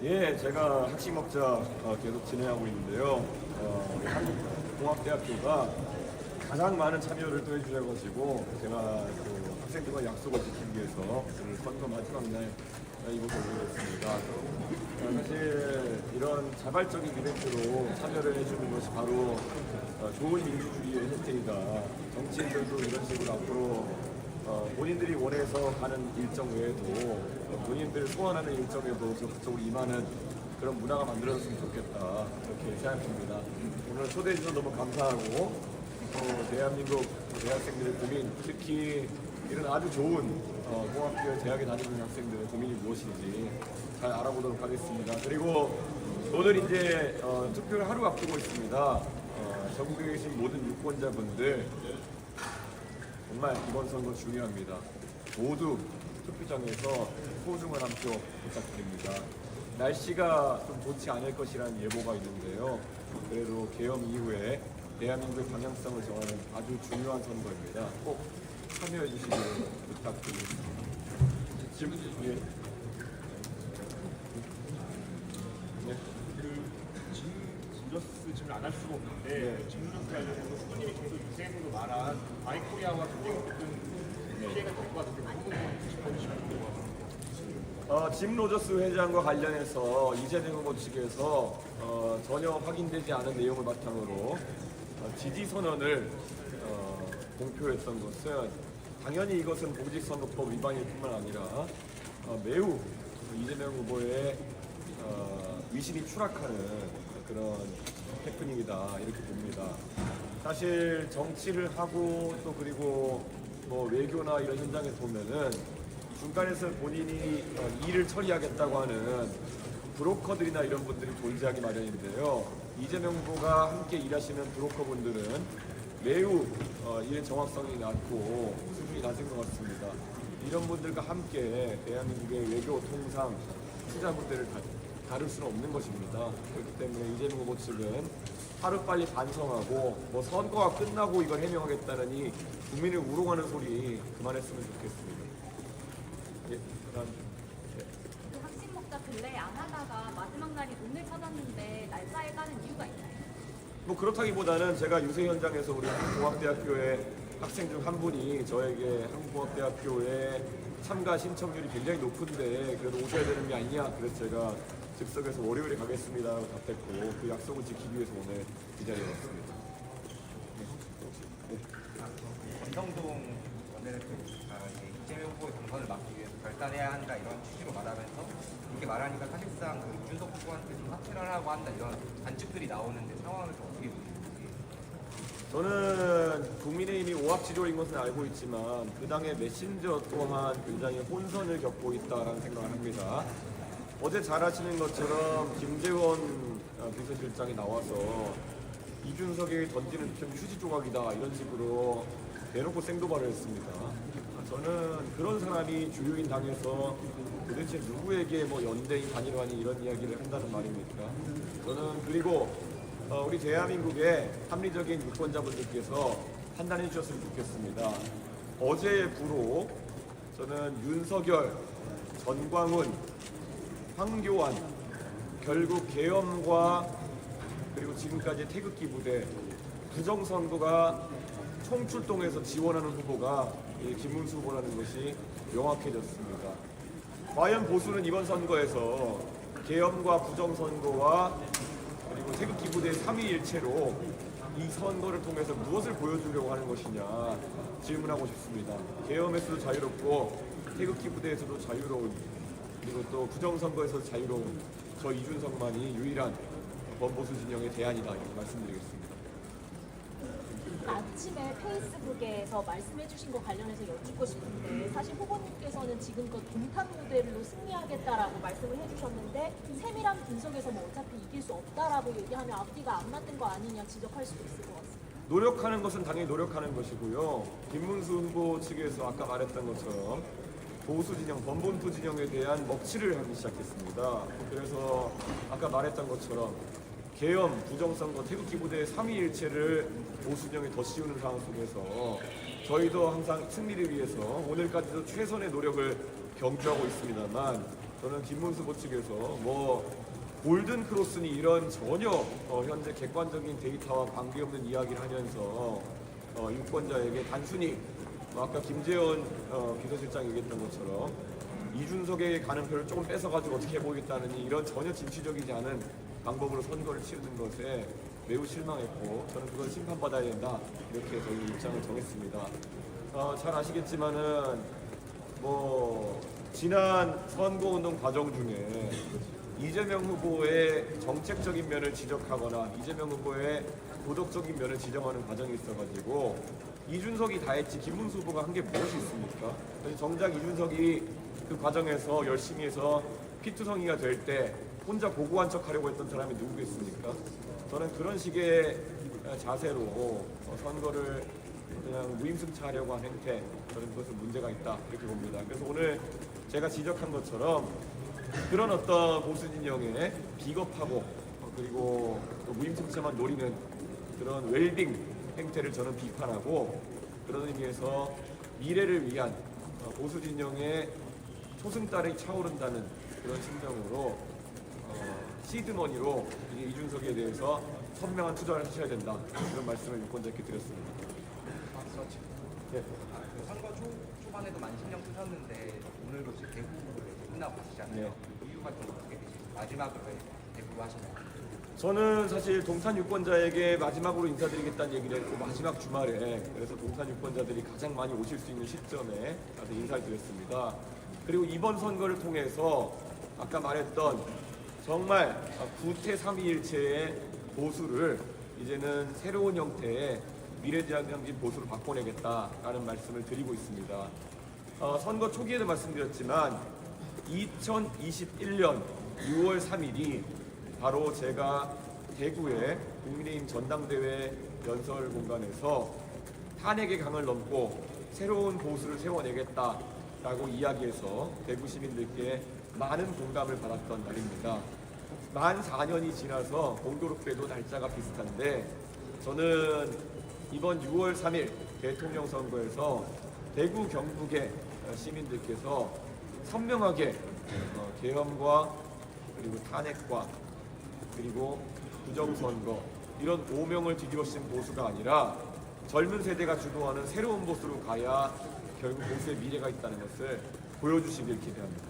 예, 제가 학식먹자 계속 진행하고 있는데요. 우리 한국공학대학교가 가장 많은 참여를 또 해주셔가지고 제가 그 학생들과 약속을 지키기 위해서 오늘 선거 마지막 날 이곳에 오게 됐습니다. 사실 이런 자발적인 이벤트로 참여를 해주는 것이 바로 좋은 민주주의의 혜택이다. 정치인들도 이런 식으로 앞으로 본인들이 원해서 가는 일정 외에도 본인들 소원하는 일정에도 적극적으로 임하는 그런 문화가 만들어졌으면 좋겠다, 그렇게 생각합니다. 오늘 초대해 주셔서 너무 감사하고 대한민국 대학생들의 고민, 특히 이런 아주 좋은 공학교 대학에 다니는 학생들의 고민이 무엇인지 잘 알아보도록 하겠습니다. 그리고 오늘 이제 투표를 하루 앞두고 있습니다. 전국에 계신 모든 유권자분들 정말 이번 선거 중요합니다. 모두 투표장에서 소중한 한 표 부탁드립니다. 날씨가 좀 좋지 않을 것이라는 예보가 있는데요. 그래도 계엄 이후에 대한민국의 방향성을 정하는 아주 중요한 선거입니다. 꼭 참여해 주시길 부탁드립니다. 지금 진저스 질문 안 할 수가 없는데 진저스 관련해서 수도님이 계속 유세에서도 말한 아이코리아와 굉장히 높은 피해가 될 것 같은데 그 부분 짚어주시면 좋을 것 같습니다. 짐 로저스 회장과 관련해서 이재명 후보 측에서 전혀 확인되지 않은 내용을 바탕으로 지지 선언을 공표했던 것은 당연히 이것은 공직선거법 위반일 뿐만 아니라 매우 이재명 후보의 위신이 추락하는 그런 해프닝이다, 이렇게 봅니다. 사실 정치를 하고 또 그리고 뭐 외교나 이런 현장에 보면은 중간에서 본인이 일을 처리하겠다고 하는 브로커들이나 이런 분들이 존재하기 마련인데요. 이재명 후보가 함께 일하시는 브로커분들은 매우 일의 정확성이 낮고 수준이 낮은 것 같습니다. 이런 분들과 함께 대한민국의 외교, 통상, 투자 문제를 다룰 수는 없는 것입니다. 그렇기 때문에 이재명 후보 측은 하루빨리 반성하고 뭐 선거가 끝나고 이걸 해명하겠다느니 국민을 우롱하는 소리 그만했으면 좋겠습니다. 예, 그다음. 그 학식 먹자 근래 안 하다가 마지막 날이 오늘 찾았는데 날짜에 따른 이유가 있나요? 뭐 그렇다기보다는 제가 유세 현장에서 우리 한국공학대학교의 학생 중 한 분이 저에게 한국공학대학교에 참가 신청률이 굉장히 높은데 그래도 오셔야 되는 게 아니냐, 그래서 제가 즉석에서 월요일에 가겠습니다라고 답했고 그 약속을 지키기 위해서 오늘 이 자리에 왔습니다. 권성동 원내대표가 이재명 후보의 당선을 막기 위해서 결단해야 한다 이런 취지로 말하면서 이렇게 말하니까 사실상 그 이준석 후보한테 좀 사퇴를 하라고 한다 이런 관측들이 나오는데 상황을 좀 어떻게 보시는지. 저는 국민의힘이 오합지졸인 것은 알고 있지만 그 당의 메신저 또한 굉장히 혼선을 겪고 있다라는 생각을 합니다. 어제 잘 아시는 것처럼 김재원 비서실장이 나와서 이준석이 던지는 좀 휴지 조각이다 이런 식으로 대놓고 생도발을 했습니다. 저는 그런 사람이 주요인 당에서 도대체 누구에게 뭐 연대인 반일반이 이런 이야기를 한다는 말입니까? 저는 그리고 우리 대한민국의 합리적인 유권자분들께서 판단해 주셨으면 좋겠습니다. 어제의 부로 저는 윤석열, 전광훈, 황교안, 결국 계엄과 그리고 지금까지 태극기 부대, 부정선거가 총출동해서 지원하는 후보가 김문수 후보라는 것이 명확해졌습니다. 과연 보수는 이번 선거에서 계엄과 부정선거와 그리고 태극기 부대의 삼위일체로 이 선거를 통해서 무엇을 보여주려고 하는 것이냐 질문하고 싶습니다. 계엄에서도 자유롭고 태극기 부대에서도 자유로운, 그리고 또 부정선거에서 자유로운 저 이준석만이 유일한 범보수 진영의 대안이다, 이렇게 말씀드리겠습니다. 아침에 페이스북에서 말씀해 주신 거 관련해서 여쭙고 싶은데, 사실 후보님께서는 지금껏 동탄 모델로 승리하겠다라고 말씀을 해주셨는데 세밀한 분석에서 뭐 어차피 이길 수 없다라고 얘기하면 앞뒤가 안 맞는 거 아니냐 지적할 수도 있을 것 같습니다. 노력하는 것은 당연히 노력하는 것이고요. 김문수 후보 측에서 아까 말했던 것처럼 보수 진영, 범본투 진영에 대한 먹칠을 하기 시작했습니다. 그래서 아까 말했던 것처럼 계엄, 부정선거, 태극기 부대의 삼위일체를 보수 진영에 더 씌우는 상황 속에서 저희도 항상 승리를 위해서 오늘까지도 최선의 노력을 경주하고 있습니다만 저는 김문수 후보 측에서 뭐 골든 크로스니 이런 전혀 현재 객관적인 데이터와 관계없는 이야기를 하면서 유권자에게 단순히 아까 김재원 비서실장이 얘기했던 것처럼 이준석에게 가는 표를 조금 뺏어가지고 어떻게 해보겠다는 이런 전혀 진취적이지 않은 방법으로 선거를 치르는 것에 매우 실망했고 저는 그걸 심판받아야 된다 이렇게 저희 입장을 정했습니다. 잘 아시겠지만은 뭐 지난 선거운동 과정 중에 이재명 후보의 정책적인 면을 지적하거나 이재명 후보의 도덕적인 면을 지적하는 과정이 있어가지고 이준석이 다 했지 김문수 후보가 한 게 무엇이 있습니까? 정작 이준석이 그 과정에서 열심히 해서 피투성이가 될 때 혼자 고고한 척 하려고 했던 사람이 누구겠습니까? 저는 그런 식의 자세로 선거를 그냥 무임승차하려고 한 행태, 저는 그것은 문제가 있다 이렇게 봅니다. 그래서 오늘 제가 지적한 것처럼 그런 어떤 보수 진영의 비겁하고 그리고 또 무임승차만 노리는 그런 웰빙 행태를 저는 비판하고 그런 의미에서 미래를 위한 보수 진영의 초승달이 차오른다는 그런 심정으로 시드머니로 이준석에 대해서 선명한 투자를 하셔야 된다 이런 말씀을 유권자께 드렸습니다. 네. 그 선거 초반에도 많이 신경 쓰셨는데 오늘도 지금 대구를 끝나고 가시잖아요. 네. 이유가 좀 어떻게 되시죠? 마지막으로 대구 하시나요? 저는 사실 동탄 유권자에게 마지막으로 인사드리겠다는 얘기를 했고 마지막 주말에 그래서 동탄 유권자들이 가장 많이 오실 수 있는 시점에 다들 인사를 드렸습니다. 그리고 이번 선거를 통해서 아까 말했던 정말 구태 삼위일체의 보수를 이제는 새로운 형태의 미래지향적인 보수로 바꿔내겠다라는 말씀을 드리고 있습니다. 선거 초기에도 말씀드렸지만 2021년 6월 3일이 바로 제가 대구의 국민의힘 전당대회 연설 공간에서 탄핵의 강을 넘고 새로운 보수를 세워내겠다라고 이야기해서 대구 시민들께 많은 공감을 받았던 날입니다. 만 4년이 지나서 공교롭게도 날짜가 비슷한데 저는 이번 6월 3일 대통령 선거에서 대구 경북의 시민들께서 선명하게 계엄과 그리고 탄핵과 그리고 부정선거 이런 오명을 뒤집어쓰는 보수가 아니라 젊은 세대가 주도하는 새로운 보수로 가야 결국 보수의 미래가 있다는 것을 보여주시길 기대합니다.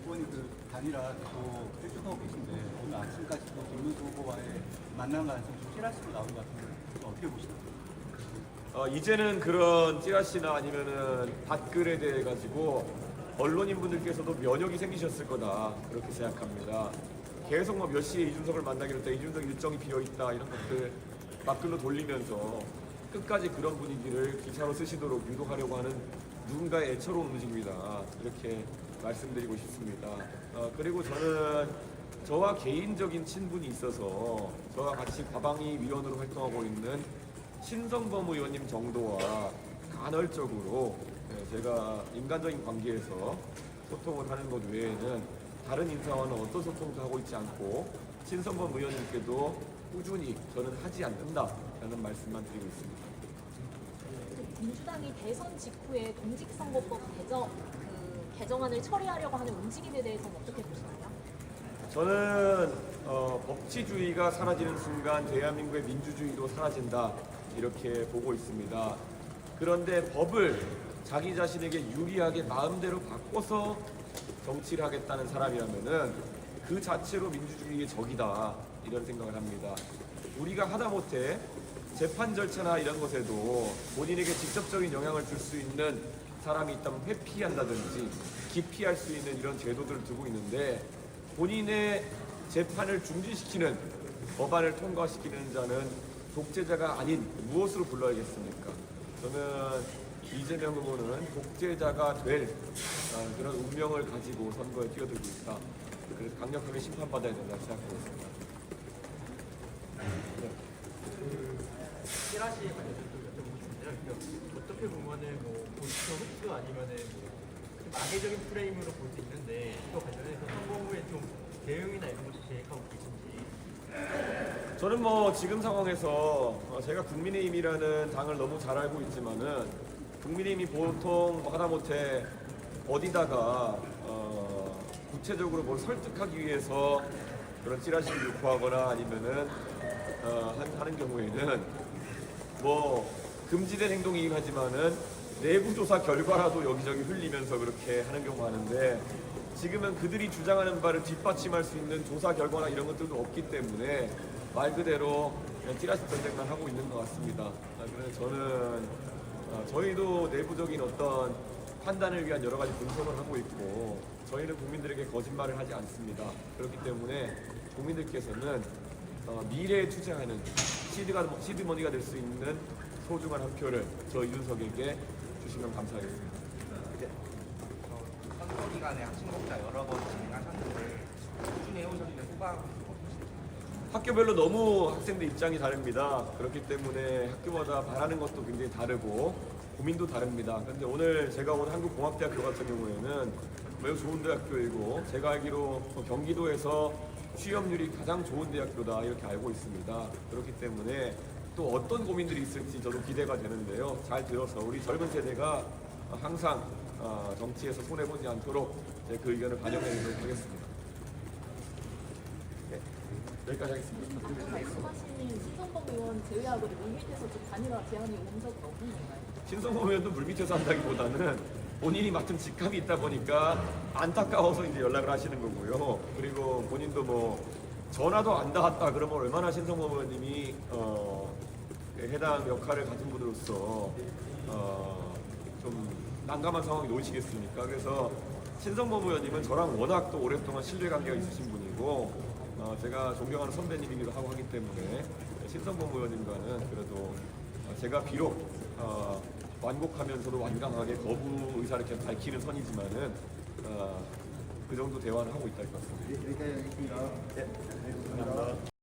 후보님 그 단일화 또 계속하고 계신데 오늘 아침까지 또 김문수 후보와의 만남 가능성이 좀 찌라시로 나온 것 같은데 어떻게 보시나요? 이제는 그런 찌라시나 아니면은 댓글에 대해 가지고 언론인분들께서도 면역이 생기셨을 거다 그렇게 생각합니다. 계속 몇 시에 이준석을 만나기로 했다, 이준석 일정이 비어 있다 이런 것들 댓글로 돌리면서 끝까지 그런 분위기를 기사로 쓰시도록 유도하려고 하는 누군가의 애처로운 움직임이다 이렇게 말씀드리고 싶습니다. 그리고 저는 저와 개인적인 친분이 있어서 저와 같이 과방위 위원으로 활동하고 있는 신성범 의원님 정도와 간헐적으로 제가 인간적인 관계에서 소통을 하는 것 외에는 다른 인사와는 어떤 소통도 하고 있지 않고 신성범 의원님께도 꾸준히 저는 하지 않는다라는 말씀만 드리고 있습니다. 민주당이 대선 직후에 공직선거법 개정안을 처리하려고 하는 움직임에 대해서는 어떻게 보시나요? 저는 법치주의가 사라지는 순간 대한민국의 민주주의도 사라진다 이렇게 보고 있습니다. 그런데 법을 자기 자신에게 유리하게 마음대로 바꿔서 정치를 하겠다는 사람이라면은 그 자체로 민주주의의 적이다 이런 생각을 합니다. 우리가 하다못해 재판 절차나 이런 것에도 본인에게 직접적인 영향을 줄 수 있는 사람이 있다면 회피한다든지 기피할 수 있는 이런 제도들을 두고 있는데 본인의 재판을 중지시키는 법안을 통과시키는 자는 독재자가 아닌 무엇으로 불러야겠습니까? 저는 이재명 후보는 독재자가 될 그런 운명을 가지고 선거에 뛰어들고 있다. 그래서 강력하게 심판받아야 된다고 생각하고 있습니다. 네. 찌라시에 관해서 좀 여쭤보고 싶은데요. 어떻게 보면은 뭐 보수 흡수 아니면은 뭐 악의적인 프레임으로 볼 수 있는데 이거 관련해서 선거 후에 좀 대응이나 이런 것을 계획하고 계신지. 저는 뭐 지금 상황에서 제가 국민의힘이라는 당을 너무 잘 알고 있지만은 국민의힘이 보통 하다못해 어디다가 구체적으로 뭘 설득하기 위해서 그런 찌라시를 유포하거나 아니면은 하는 경우에는 뭐 금지된 행동이긴 하지만은 내부 조사 결과라도 여기저기 흘리면서 그렇게 하는 경우가 많은데 지금은 그들이 주장하는 바를 뒷받침할 수 있는 조사 결과나 이런 것들도 없기 때문에 말 그대로 그냥 찌라시 전쟁만 하고 있는 것 같습니다. 그래서 저는 저희도 내부적인 어떤 판단을 위한 여러 가지 분석을 하고 있고 저희는 국민들에게 거짓말을 하지 않습니다. 그렇기 때문에 국민들께서는 미래에 투자하는 시드머니가 될 수 있는 소중한 한 표를 저 이준석에게 주시면 감사하겠습니다. 선거 기간에 학sinh 목자 여러 번 진행하셨는데 꾸준히 해오셨는데 후방 학교별로 너무 학생들 입장이 다릅니다. 그렇기 때문에 학교마다 바라는 것도 굉장히 다르고 고민도 다릅니다. 그런데 오늘 제가 온 한국공학대학교 같은 경우에는 매우 좋은 대학교이고 제가 알기로 경기도에서 취업률이 가장 좋은 대학교다 이렇게 알고 있습니다. 그렇기 때문에 또 어떤 고민들이 있을지 저도 기대가 되는데요. 잘 들어서 우리 젊은 세대가 항상 정치에서 손해보지 않도록 그 의견을 반영해보도록 하겠습니다. 네, 여기까지 하겠습니다. 방금 말씀하신 신성범 의원 제외하고 물밑에서 좀 단일화 제안이 온 적은 없는 건가요? 신성범 의원도 물밑에서 한다기보다는 본인이 맡은 직함이 있다 보니까 안타까워서 이제 연락을 하시는 거고요. 그리고 본인도 뭐 전화도 안 닿았다 그러면 얼마나 신성범 의원님이 해당 역할을 가진 분으로서 좀 난감한 상황에 놓이시겠습니까? 그래서 신성범 의원님은 저랑 워낙 또 오랫동안 신뢰관계가 있으신 분이고 제가 존경하는 선배님이기도 하고 하기 때문에 신성범 의원님과는 그래도 제가 비록 완곡하면서도 완강하게 거부 의사를 계속 밝히는 선이지만은 그 정도 대화는 하고 있다 할 것 같습니다. 여기까지 하겠습니다. 예.